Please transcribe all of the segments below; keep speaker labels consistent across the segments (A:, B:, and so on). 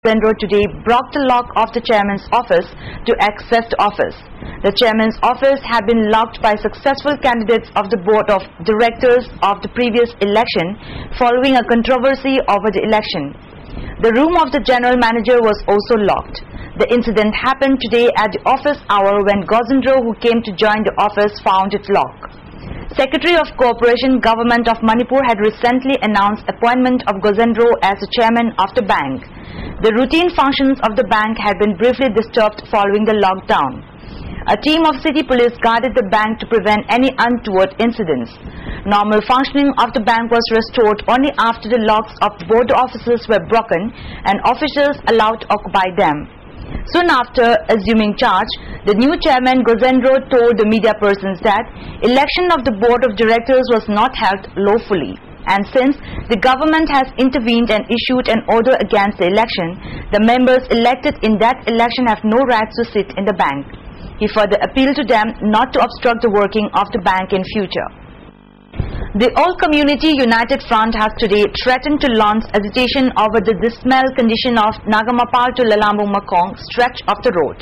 A: Gosendro today broke the lock of the chairman's office to access the office. The chairman's office had been locked by successful candidates of the board of directors of the previous election following a controversy over the election. The room of the general manager was also locked. The incident happened today at the office hour when Gosendro, who came to join the office, found it locked. Secretary of Cooperation Government of Manipur had recently announced appointment of Gosendro as the chairman of the bank. The routine functions of the bank had been briefly disturbed following the lockdown. A team of city police guarded the bank to prevent any untoward incidents. Normal functioning of the bank was restored only after the locks of board offices were broken and officials allowed to occupy them. Soon after assuming charge, the new chairman Gosendro told the media persons that election of the board of directors was not held lawfully, and since the government has intervened and issued an order against the election, the members elected in that election have no rights to sit in the bank. He further appealed to them not to obstruct the working of the bank in future. The All Community United Front has today threatened to launch agitation over the dismal condition of Nagamapal to Lalambung Makong stretch of the road.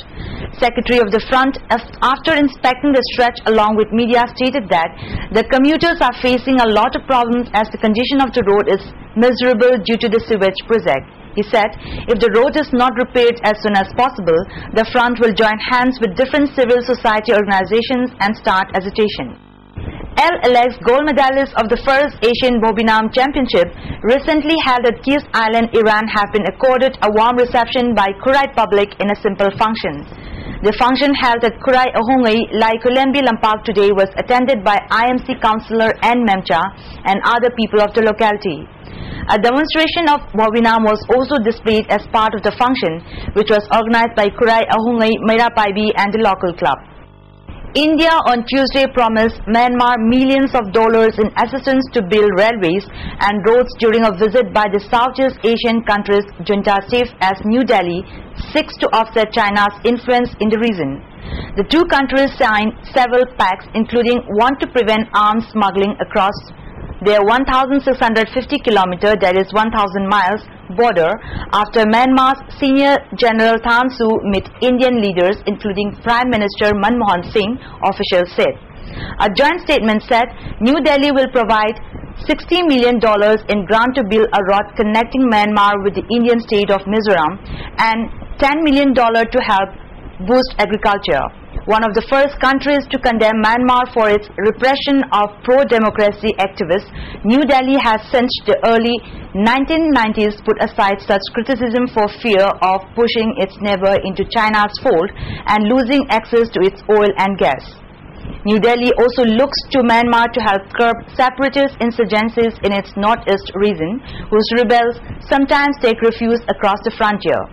A: Secretary of the front, after inspecting the stretch along with media, stated that the commuters are facing a lot of problems as the condition of the road is miserable due to the sewage project. He said, if the road is not repaired as soon as possible, the front will join hands with different civil society organizations and start agitation. LLX gold medalists of the first Asian Bobinam Championship recently held at Kis Island, Iran have been accorded a warm reception by Kurai public in a simple function. The function held at Kurai Ahungai, Kulembi Lampak today was attended by IMC councillor N. Memcha and other people of the locality. A demonstration of Bobinam was also displayed as part of the function, which was organized by Kurai Ahungai, Meira Paibi and the local club. India on Tuesday promised Myanmar millions of dollars in assistance to build railways and roads during a visit by the Southeast Asian countries' junta chief as New Delhi seeks to offset China's influence in the region. The two countries signed several pacts, including one to prevent arms smuggling across their 1,650 km, that is 1,000 miles, border after Myanmar's senior General Than Suu met Indian leaders including Prime Minister Manmohan Singh, officials said. A joint statement said New Delhi will provide $60 million in grant to build a road connecting Myanmar with the Indian state of Mizoram and $10 million to help boost agriculture. One of the first countries to condemn Myanmar for its repression of pro-democracy activists, New Delhi has since the early 1990s put aside such criticism for fear of pushing its neighbor into China's fold and losing access to its oil and gas. New Delhi also looks to Myanmar to help curb separatist insurgencies in its northeast region, whose rebels sometimes take refuge across the frontier.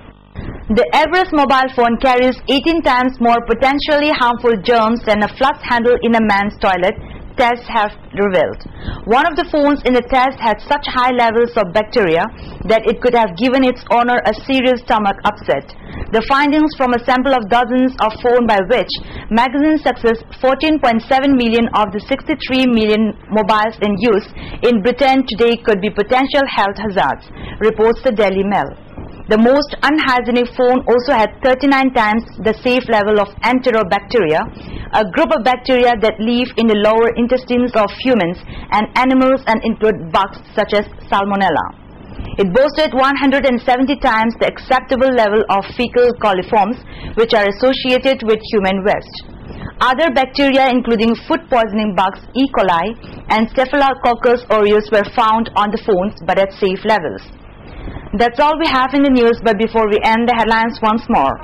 A: The Everest mobile phone carries 18 times more potentially harmful germs than a flush handle in a man's toilet, tests have revealed. One of the phones in the test had such high levels of bacteria that it could have given its owner a serious stomach upset. The findings from a sample of dozens of phones by which magazine success 14.7 million of the 63 million mobiles in use in Britain today could be potential health hazards, reports the Daily Mail. The most unhygienic phone also had 39 times the safe level of enterobacteria, a group of bacteria that live in the lower intestines of humans and animals and include bugs such as Salmonella. It boasted 170 times the acceptable level of fecal coliforms, which are associated with human waste. Other bacteria including food poisoning bugs E. coli and Staphylococcus aureus were found on the phones but at safe levels. That's all we have in the news, but before we end the headlines once more.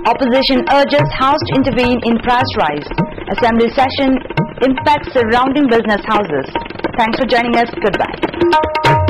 A: Opposition urges House to intervene in price rise. Assembly session impacts surrounding business houses. Thanks for joining us. Goodbye.